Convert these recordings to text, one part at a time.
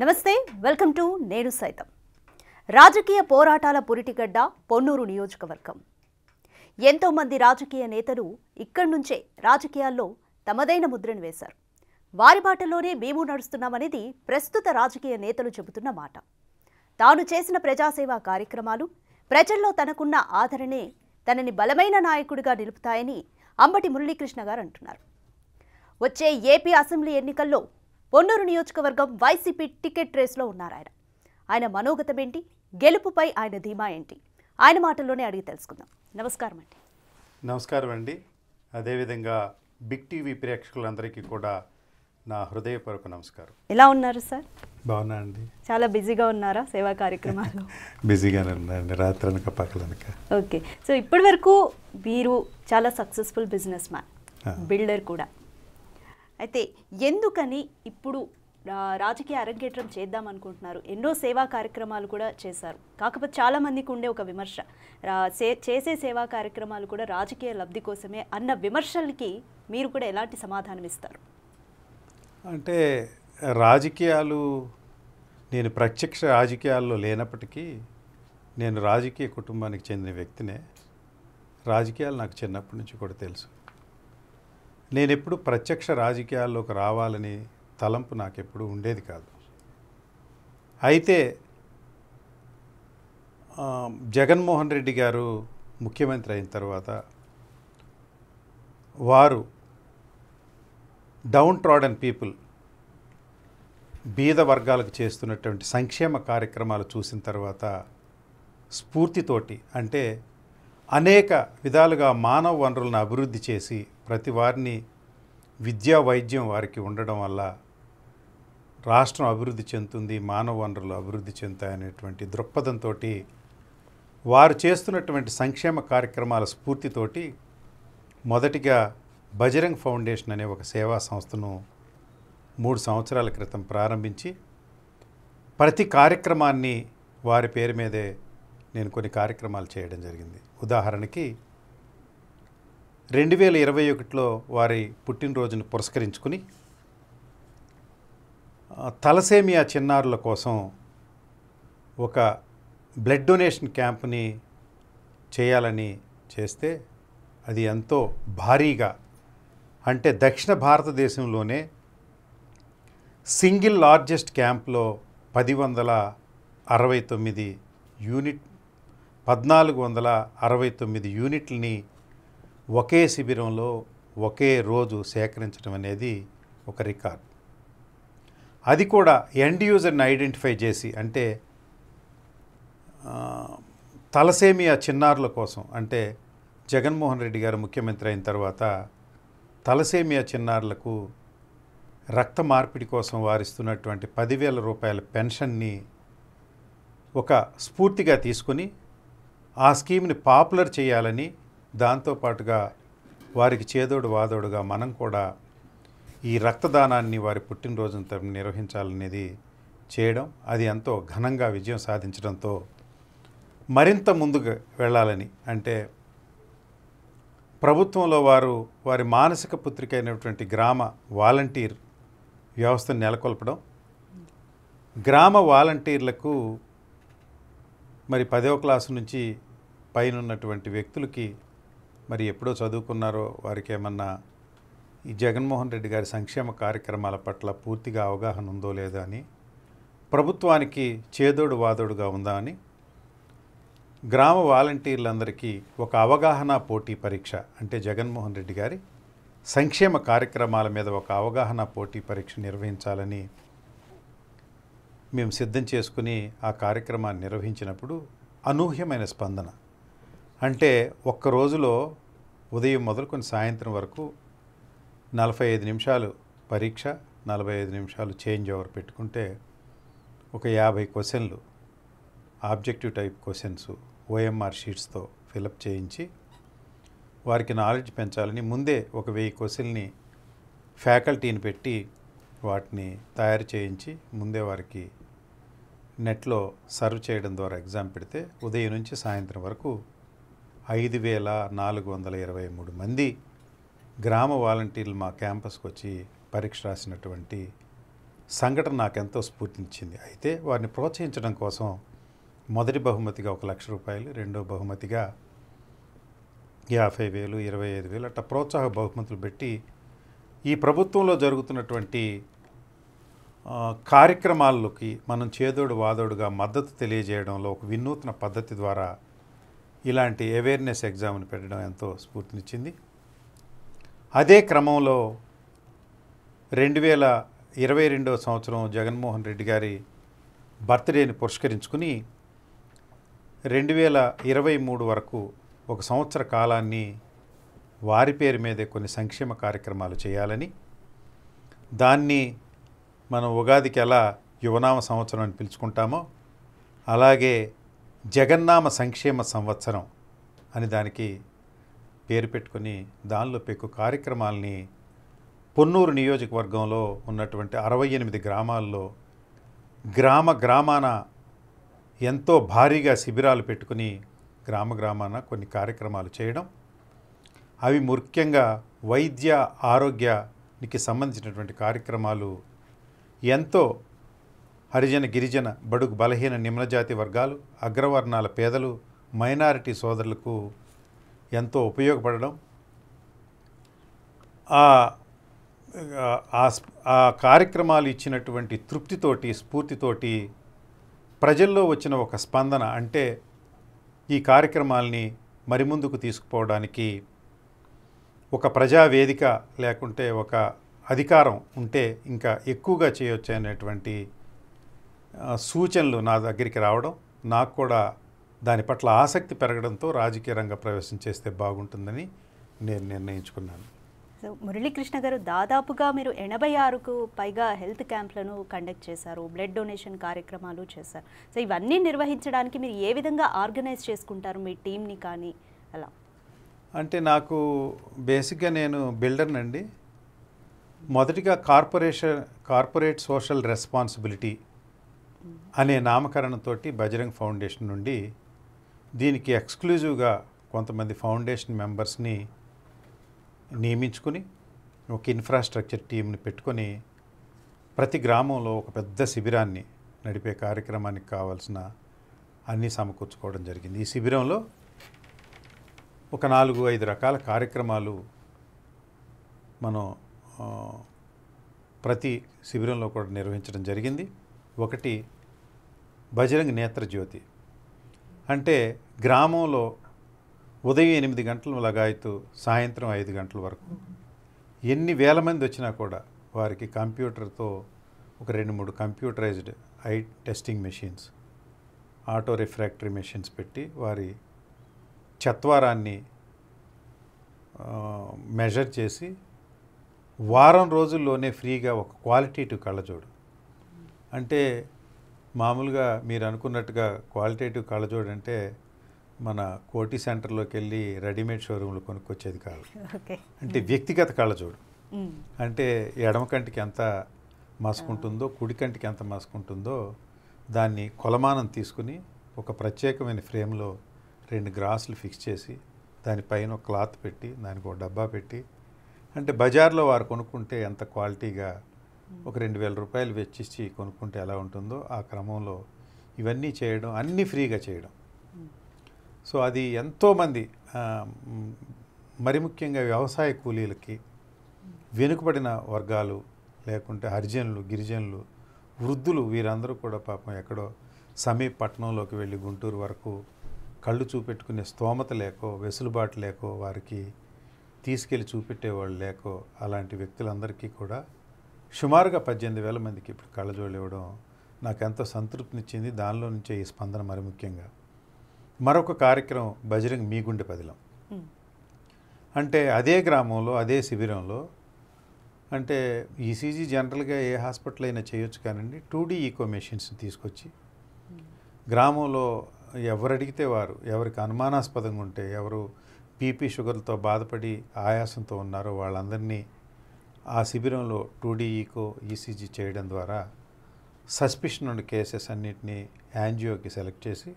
నమస్తే, welcome to నేను సైతం. రాజకీయ పోరాటాల పురిటిగడ్డ పొన్నూరు నియోజకవర్గం. ఎంతో మంది రాజకీయ నేతలు ఇక్కడి నుంచే రాజకీయాల్లో తమదైన ముద్రను వేశారు. వారి బాటలోనే మేము నడుస్తున్నామనేది ప్రస్తుత రాజకీయ నేతలు చెబుతున్న మాట. తాను చేసిన ప్రజాసేవా కార్యక్రమాలు ప్రజల్లో తనకున్న ఆదరణే తనని బలమైన నాయకుడిగా నిలుపుతాయని అంబటి మురళీకృష్ణ గారు అంటున్నారు. వచ్చే ఏపీ అసెంబ్లీ ఎన్నికల్లో పొన్నూరు నియోజకవర్గం వైసీపీ టికెట్ రేస్లో ఉన్నారు. ఆయన మనోగతం ఏంటి, గెలుపుపై ఆయన ధీమా ఏంటి, ఆయన మాటల్లోనే అడిగి తెలుసుకుందాం. నమస్కారం అండి. నమస్కారం అండి. అదేవిధంగా బిగ్ టీవీ ప్రేక్షకులందరికీ కూడా నా హృదయపూర్వక నమస్కారం. ఎలా ఉన్నారు సార్? బాగున్నా అండి. చాలా బిజీగా ఉన్నారా సేవా కార్యక్రమాలు? బిజీగానే ఉన్నాయండి, రాత్రనక పక్కలనక. ఓకే, సో ఇప్పటి వరకు మీరు చాలా సక్సెస్ఫుల్ బిజినెస్ మ్యాన్, బిల్డర్ కూడా. అయితే ఎందుకని ఇప్పుడు రాజకీయ అరంగేట్రం చేద్దాం అనుకుంటున్నారు? ఎన్నో సేవా కార్యక్రమాలు కూడా చేశారు. కాకపోతే చాలామందికి ఉండే ఒక విమర్శ, చేసే సేవా కార్యక్రమాలు కూడా రాజకీయ లబ్ధి కోసమే అన్న విమర్శలకి మీరు కూడా ఎలాంటి సమాధానం ఇస్తారు? అంటే రాజకీయాలు, నేను ప్రత్యక్ష రాజకీయాల్లో లేనప్పటికీ నేను రాజకీయ కుటుంబానికి చెందిన వ్యక్తినే. రాజకీయాలు నాకు చిన్నప్పటి నుంచి కూడా తెలుసు. నేను ఎప్పుడు ప్రత్యక్ష రాజకీయాల్లోకి రావాలని తలంపు నాకెప్పుడు ఉండేది కాదు. అయితే జగన్మోహన్ రెడ్డి గారు ముఖ్యమంత్రి అయిన తర్వాత వారు డౌన్ ట్రాడన్ పీపుల్, బీద వర్గాలకు చేస్తున్నటువంటి సంక్షేమ కార్యక్రమాలు చూసిన తర్వాత స్ఫూర్తితోటి, అంటే అనేక విధాలుగా మానవ వనరులను అభివృద్ధి చేసి ప్రతి వారిని విద్యా వైద్యం వారికి ఉండడం వల్ల రాష్ట్రం అభివృద్ధి చెందుతుంది, మానవ వనరులు అభివృద్ధి చెందుతాయనేటువంటి దృక్పథంతో వారు చేస్తున్నటువంటి సంక్షేమ కార్యక్రమాల స్ఫూర్తితోటి మొదటిగా బజరంగ్ ఫౌండేషన్ అనే ఒక సేవా సంస్థను 3 సంవత్సరాల క్రితం ప్రారంభించి ప్రతి కార్యక్రమాన్ని వారి పేరు మీదే నేను కొన్ని కార్యక్రమాలు చేయడం జరిగింది. ఉదాహరణకి 2021లో వారి పుట్టినరోజును పురస్కరించుకుని తలసేమియా చిన్నారుల కోసం ఒక బ్లడ్ డొనేషన్ క్యాంప్ని చేయాలని చేస్తే అది ఎంతో భారీగా, అంటే దక్షిణ భారతదేశంలోనే సింగిల్ లార్జెస్ట్ క్యాంప్లో 1469 యూనిట్లని ఒకే శిబిరంలో ఒకే రోజు సేకరించడం అనేది ఒక రికార్డ్. అది కూడా ఎండ్ యూజర్ని ఐడెంటిఫై చేసి, అంటే తలసేమియా చిన్నారుల కోసం, అంటే జగన్మోహన్ రెడ్డి గారు ముఖ్యమంత్రి అయిన తర్వాత తలసేమియా చిన్నారులకు రక్త మార్పిడి కోసం వారిస్తున్నటువంటి 10,000 రూపాయల పెన్షన్ని ఒక స్ఫూర్తిగా తీసుకుని ఆ స్కీమ్ని పాపులర్ చేయాలని, దాంతోపాటుగా వారికి చేదోడు వాదోడుగా మనం కూడా ఈ రక్తదానాన్ని వారి పుట్టినరోజున నిర్వహించాలనేది చేయడం, అది ఎంతో ఘనంగా విజయం సాధించడంతో మరింత ముందుకు వెళ్ళాలని, అంటే ప్రభుత్వంలో వారి మానసిక పుత్రిక అయినటువంటి గ్రామ వాలంటీర్ వ్యవస్థను నెలకొల్పడం, గ్రామ వాలంటీర్లకు మరి 10వ క్లాసు నుంచి పైన ఉన్నటువంటి వ్యక్తులకి మరి ఎప్పుడో చదువుకున్నారో వారికి ఏమన్నా ఈ జగన్మోహన్ రెడ్డి గారి సంక్షేమ కార్యక్రమాల పట్ల పూర్తిగా అవగాహన ఉందో లేదో అని, ప్రభుత్వానికి చేదోడు వాదోడుగా ఉందా అని గ్రామ వాలంటీర్లందరికీ ఒక అవగాహన పోటీ పరీక్ష, అంటే జగన్మోహన్ రెడ్డి గారి సంక్షేమ కార్యక్రమాల మీద ఒక అవగాహన పోటీ పరీక్ష నిర్వహించాలని మేము సిద్ధం చేసుకుని ఆ కార్యక్రమాన్ని నిర్వహించినప్పుడు అనూహ్యమైన స్పందన. అంటే ఒక్క రోజులో ఉదయం మొదలుకొని సాయంత్రం వరకు 45 నిమిషాలు పరీక్ష, 45 నిమిషాలు చేంజ్ ఓవర్ పెట్టుకుంటే ఒక 50 క్వశ్చన్లు, ఆబ్జెక్టివ్ టైప్ క్వశ్చన్స్ ఓఎంఆర్ షీట్స్తో ఫిలప్ చేయించి వారికి నాలెడ్జ్ పెంచాలని ముందే ఒక 1000 క్వశ్చన్ని ఫ్యాకల్టీని పెట్టి వాటిని తయారు చేయించి ముందే వారికి నెట్లో సర్వ్ చేయడం ద్వారా ఎగ్జామ్ పెడితే ఉదయం నుంచి సాయంత్రం వరకు 5,423 మంది గ్రామ వాలంటీర్లు మా క్యాంపస్కి వచ్చి పరీక్ష రాసినటువంటి సంఘటన నాకెంతో స్ఫూర్తినిచ్చింది. అయితే వారిని ప్రోత్సహించడం కోసం మొదటి బహుమతిగా 1 లక్ష రూపాయలు, రెండో బహుమతిగా 50,000, 25,000 అట్లా ప్రోత్సాహ బహుమతులు పెట్టి ఈ ప్రభుత్వంలో జరుగుతున్నటువంటి కార్యక్రమాల్లోకి మనం చేదోడు వాదోడుగా మద్దతు తెలియజేయడంలో ఒక వినూత్న పద్ధతి ద్వారా ఇలాంటి అవేర్నెస్ ఎగ్జామ్ని పెట్టడం ఎంతో స్ఫూర్తినిచ్చింది. అదే క్రమంలో 2022 సంవత్సరం జగన్మోహన్ రెడ్డి గారి బర్త్డేని పురస్కరించుకుని 2023 వరకు ఒక సంవత్సర కాలాన్ని వారి పేరు మీదే కొన్ని సంక్షేమ కార్యక్రమాలు చేయాలని, దాన్ని మనం ఉగాదికి ఎలా యువనామ సంవత్సరం అని పిలుచుకుంటామో అలాగే జగన్నామ సంక్షేమ సంవత్సరం అని దానికి పేరు పెట్టుకొని దానిలో పెక్కు కార్యక్రమాలని పొన్నూరు నియోజకవర్గంలో ఉన్నటువంటి 68 గ్రామాల్లో గ్రామాన ఎంతో భారీగా శిబిరాలు పెట్టుకుని గ్రామాన కొన్ని కార్యక్రమాలు చేయడం, అవి ముఖ్యంగా వైద్య ఆరోగ్యానికి సంబంధించినటువంటి కార్యక్రమాలు ఎంతో హరిజన గిరిజన బడుగు బలహీన నిమ్నజాతి వర్గాలు, అగ్రవర్ణాల పేదలు, మైనారిటీ సోదరులకు ఎంతో ఉపయోగపడడం, ఆ కార్యక్రమాలు ఇచ్చినటువంటి తృప్తితోటి స్ఫూర్తితోటి ప్రజల్లో వచ్చిన ఒక స్పందన, అంటే ఈ కార్యక్రమాల్ని మరి ముందుకు తీసుకుపోవడానికి ఒక ప్రజావేదిక లేకుంటే ఒక అధికారం ఉంటే ఇంకా ఎక్కువగా చేయొచ్చు అనేటువంటి సూచనలు నా దగ్గరికి రావడం, నాకు కూడా దాని పట్ల ఆసక్తి పెరగడంతో రాజకీయ రంగ ప్రవేశం చేస్తే బాగుంటుందని నేను నిర్ణయించుకున్నాను. సో మురళీకృష్ణ గారు, దాదాపుగా మీరు 86కు పైగా హెల్త్ క్యాంప్లను కండక్ట్ చేశారు, బ్లడ్ డొనేషన్ కార్యక్రమాలు చేశారు. సో ఇవన్నీ నిర్వహించడానికి మీరు ఏ విధంగా ఆర్గనైజ్ చేసుకుంటారు మీ టీంని కానీ అలా? అంటే నాకు బేసిక్గా నేను బిల్డర్నండి. మొదటిగా కార్పొరేట్ సోషల్ రెస్పాన్సిబిలిటీ అనే నామకరణంతో బజరంగ్ ఫౌండేషన్ నుండి దీనికి ఎక్స్క్లూజివ్గా కొంతమంది ఫౌండేషన్ మెంబర్స్ని నియమించుకుని ఒక ఇన్ఫ్రాస్ట్రక్చర్ టీంని పెట్టుకొని ప్రతి గ్రామంలో ఒక పెద్ద శిబిరాన్ని నడిపే కార్యక్రమానికి కావాల్సిన అన్నీ సమకూర్చుకోవడం జరిగింది. ఈ శిబిరంలో ఒక 4-5 రకాల కార్యక్రమాలు మనం ప్రతి శిబిరంలో కూడా నిర్వహించడం జరిగింది. ఒకటి బజరంగ్ నేత్రజ్యోతి, అంటే గ్రామంలో ఉదయం 8 గంటల లగాయతూ సాయంత్రం 5 గంటల వరకు ఎన్ని వేల మంది వచ్చినా కూడా వారికి కంప్యూటర్తో ఒక 2-3 computerized eye testing machines, auto refractory machines పెట్టి వారి చత్వారాన్ని మెజర్ చేసి వారం రోజుల్లోనే ఫ్రీగా ఒక క్వాలిటేటివ్ కళ్ళజోడు, అంటే మామూలుగా మీరు అనుకున్నట్టుగా క్వాలిటేటివ్ కళ్ళజోడు అంటే మన కోటి సెంటర్లోకి వెళ్ళి రెడీమేడ్ షోరూంలో కొనుక్కొచ్చేది కాదు. అంటే వ్యక్తిగత కళ్ళజోడు, అంటే ఎడమ కంటికి ఎంత మసుకుంటుందో కుడి కంటికి ఎంత మసుకుంటుందో దాన్ని కొలమానం తీసుకుని ఒక ప్రత్యేకమైన ఫ్రేమ్లో 2 గ్రాసులు ఫిక్స్ చేసి దానిపైన ఒక క్లాత్ పెట్టి దానికి ఒక డబ్బా పెట్టి, అంటే బజార్లో వారు కొనుక్కుంటే ఎంత క్వాలిటీగా ఒక 2,000 రూపాయలు వెచ్చిచ్చి కొనుక్కుంటే ఎలా ఉంటుందో ఆ క్రమంలో ఇవన్నీ చేయడం, అన్నీ ఫ్రీగా చేయడం. సో అది ఎంతోమంది మరి ముఖ్యంగా వ్యవసాయ కూలీలకి, వెనుకబడిన వర్గాలు లేకుంటే హరిజనులు, గిరిజనులు, వృద్ధులు, వీరందరూ కూడా పాపం ఎక్కడో సమీప పట్టణంలోకి వెళ్ళి గుంటూరు వరకు కళ్ళు చూపెట్టుకునే స్తోమత లేకో, వెసులుబాటు లేకో, వారికి తీసుకెళ్ళి చూపెట్టేవాళ్ళు లేకో, అలాంటి వ్యక్తులందరికీ కూడా సుమారుగా 18,000 మందికి ఇప్పుడు కళ్ళజోళ్ళు ఇవ్వడం నాకు ఎంతో సంతృప్తినిచ్చింది. దానిలో నుంచే ఈ స్పందన మరి ముఖ్యంగా. మరొక కార్యక్రమం బజరంగ్ మీ గుండె పదిలం, అంటే అదే గ్రామంలో అదే శిబిరంలో, అంటే ఈసీజీ జనరల్గా ఏ హాస్పిటల్ అయినా చేయొచ్చు కానండి, 2D ఈకో మెషిన్స్ని తీసుకొచ్చి గ్రామంలో ఎవరు అడిగితే వారు, ఎవరికి అనుమానాస్పదంగా ఉంటే, ఎవరు బీపీ షుగర్లతో బాధపడి ఆయాసంతో ఉన్నారో వాళ్ళందరినీ ఆ శిబిరంలో 2D ఈకో ఈసీజీ చేయడం ద్వారా సస్పిషన్ ఉన్న కేసెస్ అన్నిటినీ యాంజియోకి సెలెక్ట్ చేసి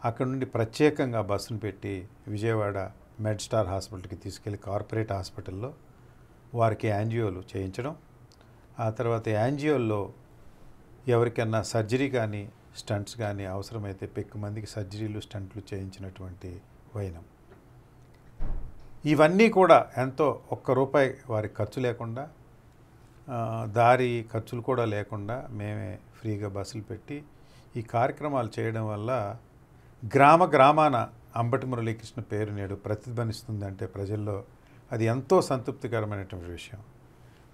అక్కడ నుండి ప్రత్యేకంగా బస్సును పెట్టి విజయవాడ మెడ్ స్టార్ హాస్పిటల్కి తీసుకెళ్ళి కార్పొరేట్ హాస్పిటల్లో వారికి యాంజియోలు చేయించడం, ఆ తర్వాత యాంజియోల్లో ఎవరికన్నా సర్జరీ కానీ స్టంట్స్ కానీ అవసరమైతే పెక్కు మందికి సర్జరీలు స్టంట్లు చేయించినటువంటి వైనం. ఇవన్నీ కూడా ఎంతో ₹1 వారికి ఖర్చు లేకుండా, దారి ఖర్చులు కూడా లేకుండా మేమే ఫ్రీగా బస్సులు పెట్టి ఈ కార్యక్రమాలు చేయడం వల్ల గ్రామాన అంబటి మురళీకృష్ణ పేరు నేడు ప్రతిధ్వనిస్తుందంటే ప్రజల్లో అది ఎంతో సంతృప్తికరమైనటువంటి విషయం.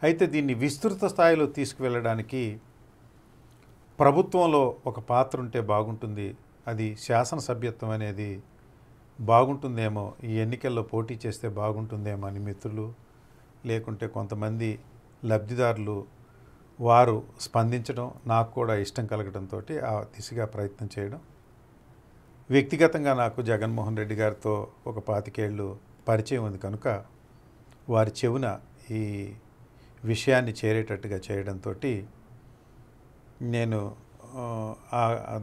అయితే దీన్ని విస్తృత స్థాయిలో తీసుకువెళ్ళడానికి ప్రభుత్వంలో ఒక పాత్ర ఉంటే బాగుంటుంది. అది శాసనసభ్యత్వం అనేది బాగుంటుందేమో, ఈ ఎన్నికల్లో పోటీ చేస్తే బాగుంటుందేమో అని మిత్రులు, లేకుంటే కొంతమంది లబ్ధిదారులు వారు స్పందించడం, నాకు కూడా ఇష్టం కలగడంతో ఆ దిశగా ప్రయత్నం చేయడం. వ్యక్తిగతంగా నాకు జగన్మోహన్ రెడ్డి గారితో ఒక 25 ఏళ్ళు పరిచయం ఉంది కనుక వారి చెవున ఈ విషయాన్ని చేరేటట్టుగా చేయడంతో నేను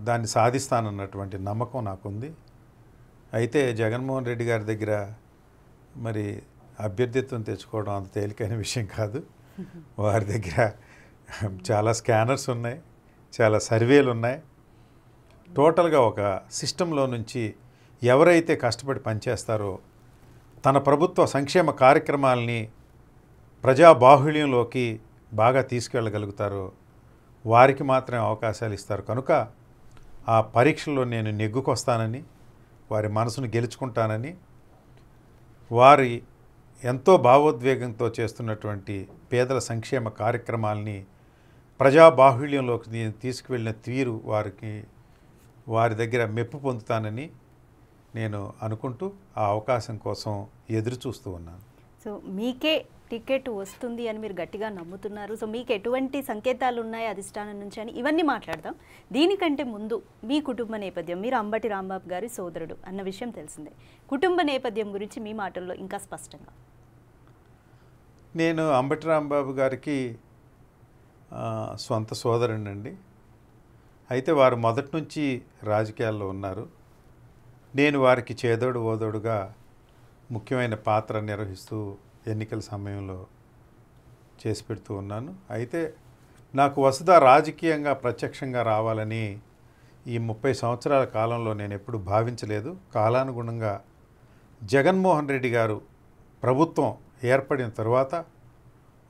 దాన్ని సాధిస్తానన్నటువంటి నమ్మకం నాకుంది. అయితే జగన్మోహన్ రెడ్డి గారి దగ్గర మరి అభ్యర్థిత్వం తెచ్చుకోవడం అంత తేలికైన విషయం కాదు. వారి దగ్గర చాలా స్కానర్స్ ఉన్నాయి, చాలా సర్వేలు ఉన్నాయి. టోటల్గా ఒక సిస్టంలో నుంచి ఎవరైతే కష్టపడి పనిచేస్తారో, తన ప్రభుత్వ సంక్షేమ కార్యక్రమాలని ప్రజాబాహుళ్యంలోకి బాగా తీసుకెళ్ళగలుగుతారో వారికి మాత్రమే అవకాశాలు ఇస్తారు. కనుక ఆ పరీక్షలో నేను నెగ్గుకొస్తానని, వారి మనసును గెలుచుకుంటానని, వారి ఎంతో భావోద్వేగంతో చేస్తున్నటువంటి పేదల సంక్షేమ కార్యక్రమాలని ప్రజాబాహుళ్యంలోకి తీసుకువెళ్ళిన తీరు వారి దగ్గర మెప్పు పొందుతానని నేను అనుకుంటూ ఆ అవకాశం కోసం ఎదురు చూస్తూ ఉన్నాను. సో మీకే టికెట్ వస్తుంది అని మీరు గట్టిగా నమ్ముతున్నారు. సో మీకు ఎటువంటి సంకేతాలు ఉన్నాయి అధిష్టానం నుంచి అని ఇవన్నీ మాట్లాడదాం. దీనికంటే ముందు మీ కుటుంబ నేపథ్యం, మీరు అంబటి రాంబాబు గారి సోదరుడు అన్న విషయం తెలిసిందే. కుటుంబ నేపథ్యం గురించి మీ మాటల్లో ఇంకా స్పష్టంగా. నేను అంబటి రాంబాబు గారికి సొంత సోదరునండి. అయితే వారు మొదటి నుంచి రాజకీయాల్లో ఉన్నారు. నేను వారికి చేదోడు ఓదోడుగా ముఖ్యమైన పాత్ర నిర్వహిస్తూ ఎన్నికల సమయంలో చేసి పెడుతూ ఉన్నాను. అయితే నాకు వసుధ రాజకీయంగా ప్రత్యక్షంగా రావాలని ఈ 30 సంవత్సరాల కాలంలో నేను ఎప్పుడు భావించలేదు. కాలానుగుణంగా జగన్మోహన్ రెడ్డి గారు ప్రభుత్వం ఏర్పడిన తరువాత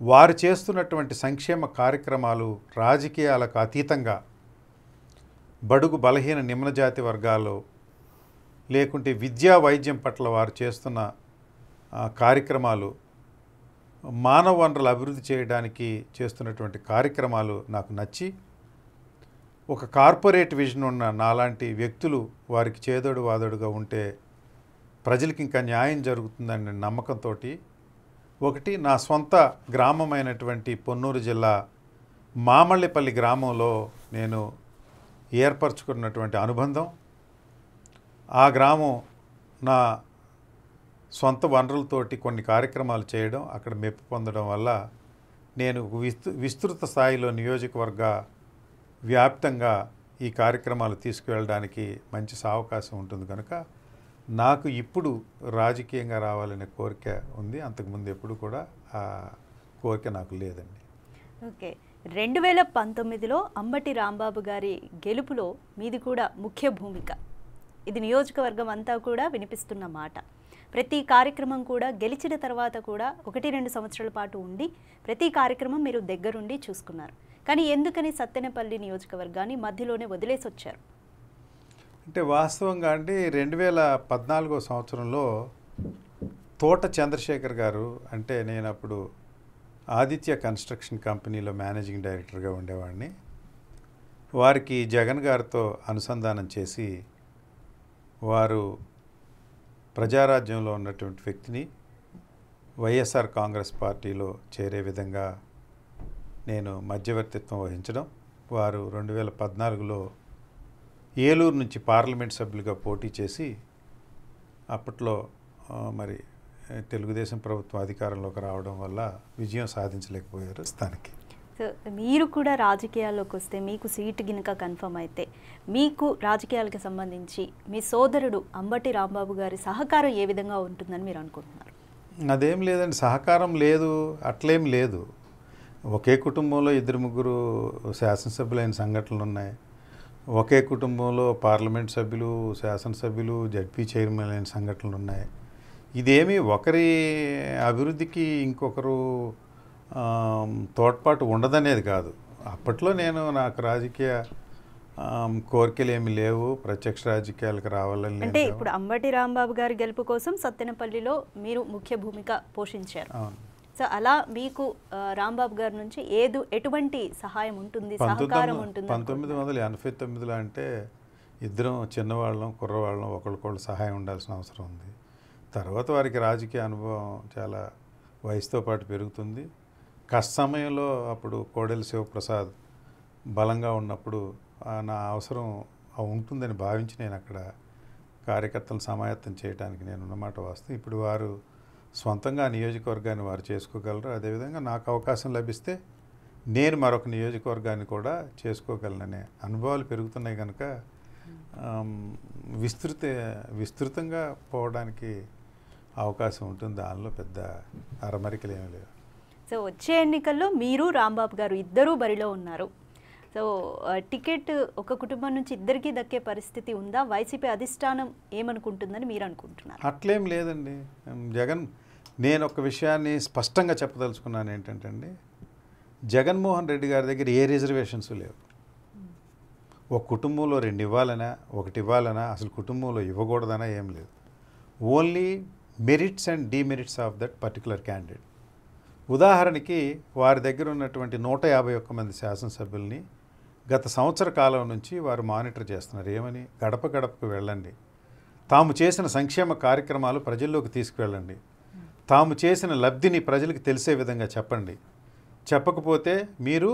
వారు చేస్తున్నటువంటి సంక్షేమ కార్యక్రమాలు రాజకీయాలకు అతీతంగా బడుగు బలహీన నిమ్నజాతి వర్గాలు, లేకుంటే విద్యా వైద్యం పట్ల వారు చేస్తున్న కార్యక్రమాలు, మానవ వనరులు అభివృద్ధి చేయడానికి చేస్తున్నటువంటి కార్యక్రమాలు నాకు నచ్చి, ఒక కార్పొరేట్ విజన్ ఉన్న నాలాంటి వ్యక్తులు వారికి చేదోడు వాదోడుగా ఉంటే ప్రజలకి ఇంకా న్యాయం జరుగుతుందనే నమ్మకంతో, ఒకటి నా సొంత గ్రామమైనటువంటి పొన్నూరు జిల్లా మామళ్ళపల్లి గ్రామంలో నేను ఏర్పరచుకున్నటువంటి అనుబంధం, ఆ గ్రామం నా సొంత వనరులతోటి కొన్ని కార్యక్రమాలు చేయడం, అక్కడ మెప్పు పొందడం వల్ల నేను విస్తృత స్థాయిలో నియోజకవర్గ వ్యాప్తంగా ఈ కార్యక్రమాలు తీసుకువెళ్ళడానికి మంచి అవకాశం ఉంటుంది కనుక నాకు ఇప్పుడు రాజకీయంగా రావాలనే కోరిక ఉంది. అంతకుముందు ఎప్పుడు కూడా ఆ కోరిక నాకు లేదండి. ఓకే, 2019లో అంబటి రాంబాబు గారి గెలుపులో మీది కూడా ముఖ్య భూమిక. ఇది నియోజకవర్గం అంతా కూడా వినిపిస్తున్న మాట. ప్రతి కార్యక్రమం కూడా గెలిచిన తర్వాత కూడా 1-2 సంవత్సరాల పాటు ఉండి ప్రతి కార్యక్రమం మీరు దగ్గరుండి చూసుకున్నారు. కానీ ఎందుకని సత్తెనపల్లి నియోజకవర్గాన్ని మధ్యలోనే వదిలేసి వచ్చారు? అంటే వాస్తవంగా అండి 2014 సంవత్సరంలో తోట చంద్రశేఖర్ గారు, అంటే నేను అప్పుడు ఆదిత్య కన్స్ట్రక్షన్ కంపెనీలో మేనేజింగ్ డైరెక్టర్గా ఉండేవాడిని, వారికి జగన్ గారితో అనుసంధానం చేసి వారు ప్రజారాజ్యంలో ఉన్నటువంటి వ్యక్తిని వైఎస్ఆర్ కాంగ్రెస్ పార్టీలో చేరే విధంగా నేను మధ్యవర్తిత్వం వహించడం, వారు 2014లో ఏలూరు నుంచి పార్లమెంట్ సభ్యులుగా పోటీ చేసి అప్పట్లో మరి తెలుగుదేశం ప్రభుత్వం అధికారంలోకి రావడం వల్ల విజయం సాధించలేకపోయారు స్థానికి. సో మీరు కూడా రాజకీయాల్లోకి వస్తే మీకు సీటు గినక కన్ఫర్మ్ అయితే మీకు రాజకీయాలకు సంబంధించి మీ సోదరుడు అంబటి రాంబాబు గారి సహకారం ఏ విధంగా ఉంటుందని మీరు అనుకుంటున్నారు? అదేం లేదండి, సహకారం లేదు, అట్లేం లేదు. ఒకే కుటుంబంలో ఇద్దరు ముగ్గురు శాసనసభ్యులైన సంఘటనలు ఉన్నాయి. ఒకే కుటుంబంలో పార్లమెంట్ సభ్యులు, శాసనసభ్యులు, జడ్పీ చైర్మన్ అయిన సంఘటనలు ఉన్నాయి. ఇదేమి ఒకరి అభివృద్ధికి ఇంకొకరు తోడ్పాటు ఉండదనేది కాదు. అప్పట్లో నాకు రాజకీయ కోరికలు ఏమి లేవు, ప్రత్యక్ష రాజకీయాలకు రావాలని అంటే ఇప్పుడు అంబటి రాంబాబు గారి గెలుపు కోసం సత్తెనపల్లిలో మీరు ముఖ్య భూమిక పోషించారు. సో అలా మీకు రాంబాబు గారి నుంచి ఎటువంటి సహాయం ఉంటుంది, సహకారం ఉంటుంది? 1989లో అంటే ఇద్దరం చిన్నవాళ్ళం, కుర్రవాళ్ళం, ఒకరికొకరు సహాయం ఉండాల్సిన అవసరం ఉంది. తర్వాత వారికి రాజకీయ అనుభవం చాలా వయసుతో పాటు పెరుగుతుంది. కష్ట సమయంలో అప్పుడు కోడెల శివప్రసాద్ బలంగా ఉన్నప్పుడు నా అవసరం ఉంటుందని భావించి నేను అక్కడ కార్యకర్తలను సమాయత్తం చేయడానికి నేను ఉన్నమాట వాస్తవం. ఇప్పుడు వారు సొంతంగా నియోజకవర్గాన్ని వారు చేసుకోగలరు. అదేవిధంగా నాకు అవకాశం లభిస్తే నేను మరొక నియోజకవర్గాన్ని కూడా చేసుకోగలననే అనుభవాలు పెరుగుతున్నాయి కనుక విస్తృతంగా పోవడానికి అవకాశం ఉంటుంది. దానిలో పెద్ద అరమరికలు ఏమీ లేవు. సో వచ్చే ఎన్నికల్లో మీరు రాంబాబు గారు ఇద్దరూ బరిలో ఉన్నారు. సో టికెట్ ఒక కుటుంబం నుంచి ఇద్దరికీ దక్కే పరిస్థితి ఉందా? వైసీపీ అధిష్టానం ఏమనుకుంటుందని మీరు అనుకుంటున్నారు? అట్లేం లేదండి. నేను ఒక విషయాన్ని స్పష్టంగా చెప్పదలుచుకున్నాను ఏంటంటే అండి, జగన్మోహన్ రెడ్డి గారి దగ్గర ఏ రిజర్వేషన్స్ లేవు. ఒక కుటుంబంలో 2 ఇవ్వాలనా, 1 ఇవ్వాలనా, అసలు కుటుంబంలో ఇవ్వకూడదనా ఏం లేదు. Only merits and demerits of that particular candidate. ఉదాహరణకి వారి దగ్గర ఉన్నటువంటి 151 మంది శాసనసభ్యుల్ని గత సంవత్సర కాలం నుంచి వారు మానిటర్ చేస్తున్నారు. ఏమని? గడప గడపకు వెళ్ళండి, తాము చేసిన సంక్షేమ కార్యక్రమాలు ప్రజల్లోకి తీసుకువెళ్ళండి, తాము చేసిన లబ్ధిని ప్రజలకు తెలిసే విధంగా చెప్పండి, చెప్పకపోతే మీరు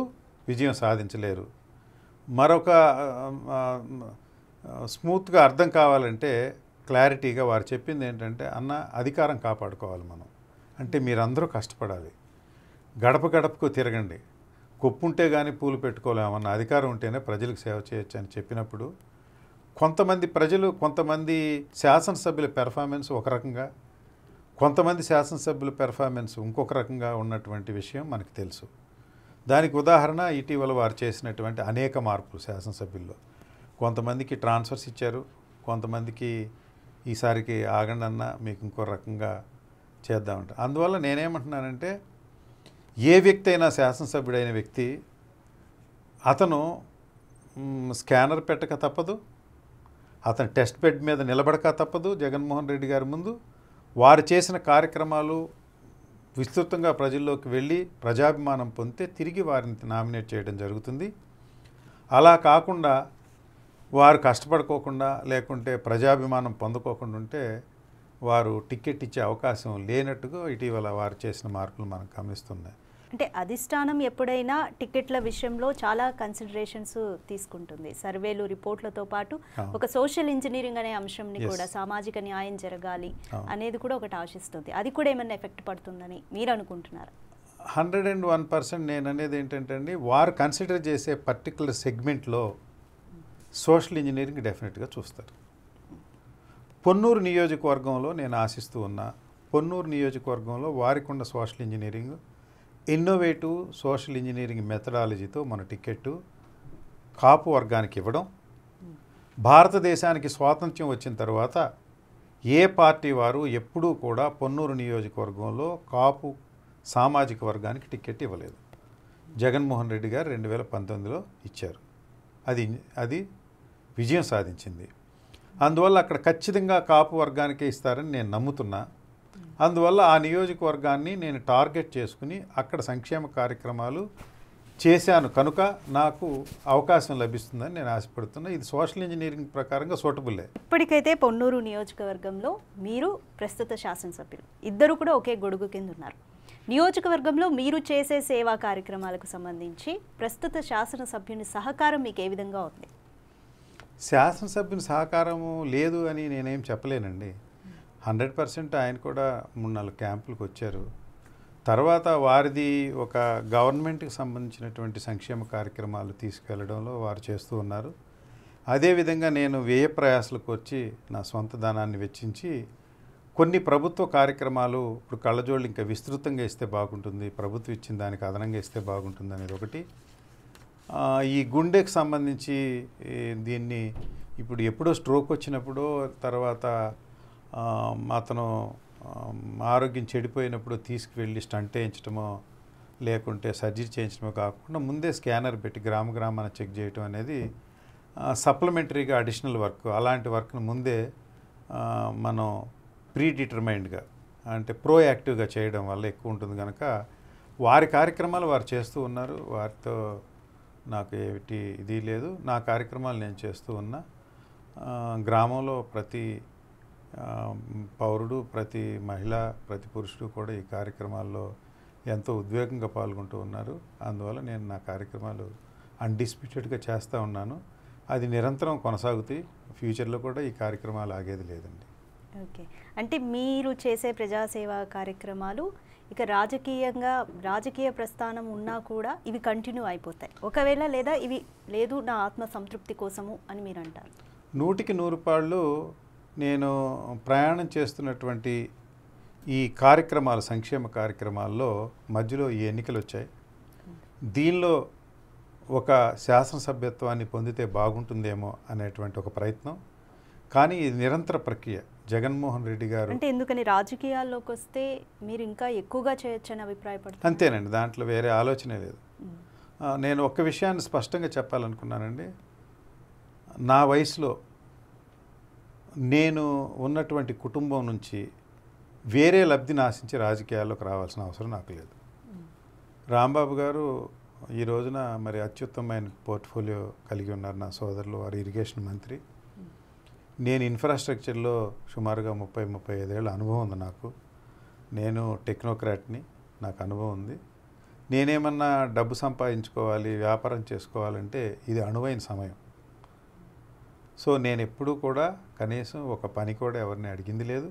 విజయం సాధించలేరు. మరొక స్మూత్గా అర్థం కావాలంటే క్లారిటీగా వారు చెప్పింది ఏంటంటే, అన్న అధికారం కాపాడుకోవాలి మనం, అంటే మీరందరూ కష్టపడాలి, గడప గడపకు తిరగండి, కొప్పుంటే కానీ పూలు పెట్టుకోలేమన్న అధికారం ఉంటేనే ప్రజలకు సేవ చేయొచ్చు అని చెప్పినప్పుడు కొంతమంది శాసనసభ్యుల పెర్ఫార్మెన్స్ ఒక రకంగా, కొంతమంది శాసనసభ్యుల పెర్ఫార్మెన్స్ ఇంకొక రకంగా ఉన్నటువంటి విషయం మనకు తెలుసు. దానికి ఉదాహరణ ఇటీవల వారు చేసినటువంటి అనేక మార్పులు శాసనసభ్యుల్లో. కొంతమందికి ట్రాన్స్ఫర్స్ ఇచ్చారు, కొంతమందికి ఈసారికి ఆగండి అన్న మీకు ఇంకో రకంగా చేద్దామంట. అందువల్ల నేనేమంటున్నానంటే, ఏ వ్యక్తి అయినా శాసనసభ్యుడైన వ్యక్తి అతను స్కానర్ పెట్టక తప్పదు, అతను టెస్ట్ బెడ్ మీద నిలబడక తప్పదు. జగన్మోహన్ రెడ్డి గారి ముందు వారు చేసిన కార్యక్రమాలు విస్తృతంగా ప్రజల్లోకి వెళ్ళి ప్రజాభిమానం పొందితే తిరిగి వారిని నామినేట్ చేయడం జరుగుతుంది. అలా కాకుండా వారు కష్టపడుకోకుండా లేకుంటే ప్రజాభిమానం పొందుకోకుండా ఉంటే వారు టికెట్ ఇచ్చే అవకాశం లేనట్టుగా ఇటీవల వారు చేసిన మార్పులు మనం గమనిస్తున్నాయి. అంటే అధిష్టానం ఎప్పుడైనా టికెట్ల విషయంలో చాలా కన్సిడరేషన్స్ తీసుకుంటుంది. సర్వేలు, రిపోర్ట్లతో పాటు ఒక సోషల్ ఇంజనీరింగ్ అనే అంశంని కూడా, సామాజిక న్యాయం జరగాలి అనేది కూడా ఒకటి ఆశిస్తుంది. అది కూడా ఏమైనా ఎఫెక్ట్ పడుతుందని మీరు అనుకుంటున్నారు? 101% నేను అనేది ఏంటంటే అండి, వారు కన్సిడర్ చేసే పర్టికులర్ సెగ్మెంట్లో సోషల్ ఇంజనీరింగ్ డెఫినెట్గా చూస్తారు. పొన్నూరు నియోజకవర్గంలో నేను ఆశిస్తూ ఉన్నా, పొన్నూరు నియోజకవర్గంలో వారికి ఉన్న social engineering, innovative social engineering మెథడాలజీతో మన టికెట్టు కాపు వర్గానికి ఇవ్వడం, భారతదేశానికి స్వాతంత్ర్యం వచ్చిన తర్వాత ఏ పార్టీ వారు ఎప్పుడూ కూడా పొన్నూరు నియోజకవర్గంలో కాపు సామాజిక వర్గానికి టికెట్ ఇవ్వలేదు. జగన్మోహన్ రెడ్డి గారు 2019లో ఇచ్చారు. అది విజయం సాధించింది. అందువల్ల అక్కడ ఖచ్చితంగా కాపు వర్గానికే ఇస్తారని నేను నమ్ముతున్నా. అందువల్ల ఆ నియోజకవర్గాన్ని నేను టార్గెట్ చేసుకుని అక్కడ సంక్షేమ కార్యక్రమాలు చేశాను కనుక నాకు అవకాశం లభిస్తుందని నేను ఆశపడుతున్నా. ఇది సోషల్ ఇంజనీరింగ్ ప్రకారంగా సూటబుల్లే. ఇప్పటికైతే పొన్నూరు నియోజకవర్గంలో మీరు ప్రస్తుత శాసనసభ్యులు ఇద్దరు కూడా ఒకే గొడుగు కింద ఉన్నారు. నియోజకవర్గంలో మీరు చేసే సేవా కార్యక్రమాలకు సంబంధించి ప్రస్తుత శాసనసభ్యుని సహకారం మీకు ఏ విధంగా ఉంది? శాసనసభ్యుని సహకారము లేదు అని నేనేం చెప్పలేనండి. 100% ఆయన కూడా 3-4 క్యాంపులకు వచ్చారు. తర్వాత వారిది ఒక గవర్నమెంట్కి సంబంధించినటువంటి సంక్షేమ కార్యక్రమాలు తీసుకెళ్లడంలో వారు చేస్తూ ఉన్నారు. అదేవిధంగా నేను వ్యయ ప్రయాసాలకు వచ్చి నా సొంత ధనాన్ని వెచ్చించి కొన్ని ప్రభుత్వ కార్యక్రమాలు ఇప్పుడు కళ్ళజోళ్ళు ఇంకా విస్తృతంగా ఇస్తే బాగుంటుంది, ప్రభుత్వం ఇచ్చిన దానికి అదనంగా ఇస్తే బాగుంటుంది అనేది ఒకటి. ఈ గుండెకి సంబంధించి దీన్ని ఇప్పుడు ఎప్పుడో స్ట్రోక్ వచ్చినప్పుడు తర్వాత అతను ఆరోగ్యం చెడిపోయినప్పుడు తీసుకువెళ్ళి స్టంట్ వేయించడమో లేకుంటే సర్జరీ చేయించడమో కాకుండా ముందే స్కానర్ పెట్టి గ్రామాన చెక్ చేయటం అనేది సప్లిమెంటరీగా అడిషనల్ వర్క్. అలాంటి వర్క్ను ముందే మనం ప్రీడిటర్మైన్డ్గా అంటే ప్రోయాక్టివ్గా చేయడం వల్ల ఎక్కువ ఉంటుంది కనుక వారి కార్యక్రమాలు వారు చేస్తూ ఉన్నారు. వారితో నాకు ఏమిటి ఇది లేదు. నా కార్యక్రమాలు నేను చేస్తూ ఉన్నా. గ్రామంలో ప్రతి పౌరుడు, ప్రతి మహిళ, ప్రతి పురుషుడు కూడా ఈ కార్యక్రమాల్లో ఎంతో ఉద్వేగంగా పాల్గొంటూ ఉన్నారు. అందువల్ల నేను నా కార్యక్రమాలు అన్డిస్ప్యూటెడ్గా చేస్తూ ఉన్నాను. అది నిరంతరం కొనసాగుతాయి. ఫ్యూచర్లో కూడా ఈ కార్యక్రమాలు ఆగేది లేదండి. ఓకే, అంటే మీరు చేసే ప్రజాసేవా కార్యక్రమాలు ఇక రాజకీయ ప్రస్థానం ఉన్నా కూడా ఇవి కంటిన్యూ అయిపోతాయి ఒకవేళ, లేదా ఇవి లేదు నా ఆత్మ సంతృప్తి కోసము అని మీరు అంటారు? 100కి 100 పాళ్ళు నేను ప్రయాణం చేస్తున్నటువంటి ఈ కార్యక్రమాలు, సంక్షేమ కార్యక్రమాల్లో మధ్యలో ఈ ఎన్నికలు వచ్చాయి. దీనిలో ఒక శాసనసభ్యత్వాన్ని పొందితే బాగుంటుందేమో అనేటువంటి ఒక ప్రయత్నం. కానీ ఇది నిరంతర ప్రక్రియ. జగన్మోహన్ రెడ్డి గారు అంటే ఎందుకని రాజకీయాల్లోకి వస్తే మీరు ఇంకా ఎక్కువగా చేయొచ్చని అభిప్రాయపడుతున్నారు? అంతేనండి, దాంట్లో వేరే ఆలోచనే లేదు. నేను ఒక్క విషయాన్ని స్పష్టంగా చెప్పాలనుకున్నానండి. నా వయసులో నేను ఉన్నటువంటి కుటుంబం నుంచి వేరే లబ్ధిని ఆశించి రాజకీయాల్లోకి రావాల్సిన అవసరం నాకు లేదు. రాంబాబు గారు ఈ రోజున మరి అత్యుత్తమమైన పోర్ట్ఫోలియో కలిగి ఉన్నారు. నా సోదరులు, వారు ఇరిగేషన్ మంత్రి. నేను ఇన్ఫ్రాస్ట్రక్చర్లో సుమారుగా 30-35 ఏళ్ళ అనుభవం ఉంది నాకు. నేను టెక్నోక్రాట్ని, నాకు అనుభవం ఉంది. నేనేమన్నా డబ్బు సంపాదించుకోవాలి, వ్యాపారం చేసుకోవాలంటే ఇది అనువైన సమయం. సో నేను ఎప్పుడూ కూడా కనీసం ఒక పని కూడా ఎవరిని అడిగింది లేదు.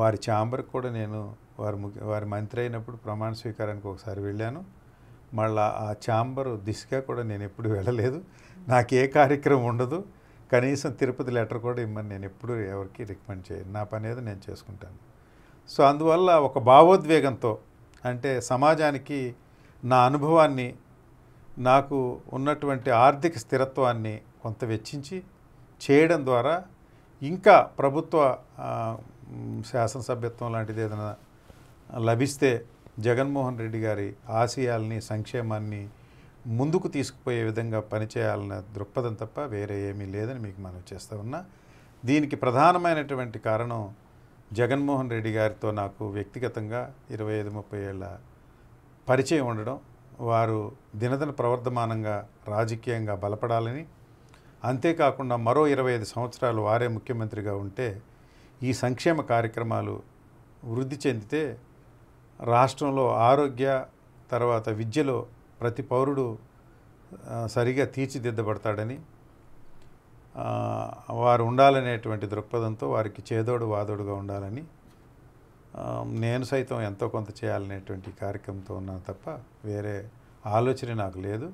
వారి ఛాంబర్కి కూడా నేను వారి మంత్రి అయినప్పుడు ప్రమాణ స్వీకారానికి ఒకసారి వెళ్ళాను. మళ్ళీ ఆ ఛాంబర్ దిశగా కూడా నేను ఎప్పుడు వెళ్ళలేదు. నాకు ఏ కార్యక్రమం ఉండదు. కనీసం తిరుపతి లెటర్ కూడా ఇమ్మని నేను ఎప్పుడూ ఎవరికి రికమెండ్ చేయను. నా పని ఏదో నేను చేసుకుంటాను. సో అందువల్ల ఒక భావోద్వేగంతో, అంటే సమాజానికి నా అనుభవాన్ని, నాకు ఉన్నటువంటి ఆర్థిక స్థిరత్వాన్ని కొంత వెచ్చించి చేయడం ద్వారా ఇంకా ప్రభుత్వ శాసనసభ్యత్వం లాంటిది ఏదైనా లభిస్తే జగన్మోహన్ రెడ్డి గారి ఆశయాల్ని, సంక్షేమాన్ని ముందుకు తీసుకుపోయే విధంగా పనిచేయాలన్న దృక్పథం తప్ప వేరే ఏమీ లేదని మీకు మనం చేస్తూ ఉన్నా. దీనికి ప్రధానమైనటువంటి కారణం జగన్మోహన్ రెడ్డి గారితో నాకు వ్యక్తిగతంగా 25-30 ఏళ్ళ పరిచయం ఉండడం. వారు దినదిన ప్రవర్ధమానంగా రాజకీయంగా బలపడాలని, అంతేకాకుండా మరో 25 సంవత్సరాలు వారే ముఖ్యమంత్రిగా ఉంటే ఈ సంక్షేమ కార్యక్రమాలు వృద్ధి చెందితే రాష్ట్రంలో ఆరోగ్య, తర్వాత విద్యలో ప్రతి పౌరుడు సరిగా తీర్చిదిద్దబడతాడని, వారు ఉండాలనేటువంటి దృక్పథంతో వారికి చేదోడు వాదోడుగా ఉండాలని నేను సైతం ఎంతో కొంత చేయాలనేటువంటి కార్యక్రమంతో ఉన్నాను తప్ప వేరే ఆలోచన నాకు లేదు.